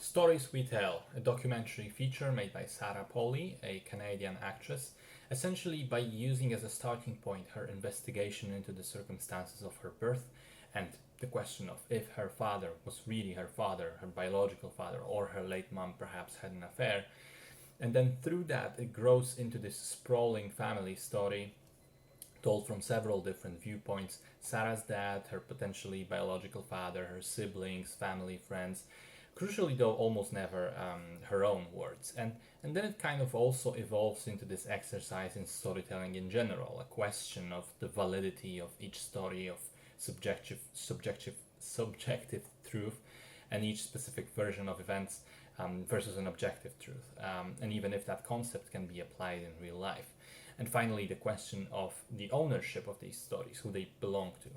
Stories We Tell, a documentary feature made by Sarah Polley, a Canadian actress, essentially by using as a starting point her investigation into the circumstances of her birth and the question of if her father was really her father, her biological father, or her late mom perhaps had an affair. And then through that, it grows into this sprawling family story told from several different viewpoints: Sarah's dad, her potentially biological father, her siblings, family, friends. Crucially, though, almost never her own words. And then it kind of also evolves into this exercise in storytelling in general, a question of the validity of each story, of subjective truth, and each specific version of events versus an objective truth, and even if that concept can be applied in real life. And finally, the question of the ownership of these stories, who they belong to.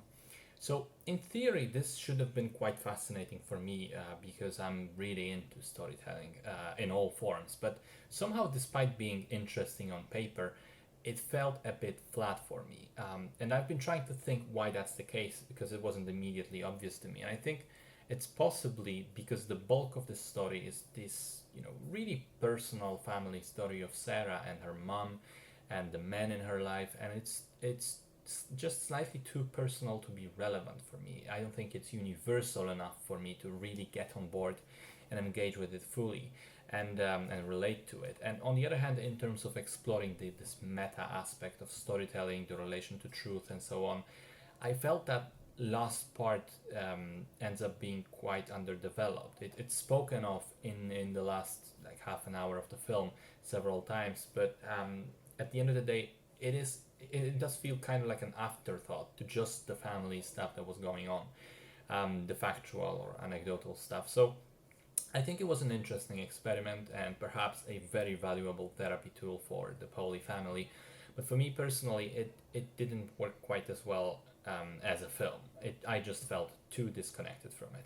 So, in theory, this should have been quite fascinating for me because I'm really into storytelling in all forms. But somehow, despite being interesting on paper, it felt a bit flat for me. And I've been trying to think why that's the case because it wasn't immediately obvious to me. And I think it's possibly because the bulk of the story is this, really personal family story of Sarah and her mom and the men in her life, and it's just slightly too personal to be relevant for me. I don't think it's universal enough for me to really get on board and engage with it fully and relate to it. And on the other hand, in terms of exploring this meta aspect of storytelling, the relation to truth, and so on, I felt that last part ends up being quite underdeveloped. It's spoken of in the last like half an hour of the film several times, but at the end of the day, it does feel kind of like an afterthought to just the family stuff that was going on, the factual or anecdotal stuff. So I think it was an interesting experiment and perhaps a very valuable therapy tool for the Polly family. But for me personally, it didn't work quite as well as a film. I just felt too disconnected from it.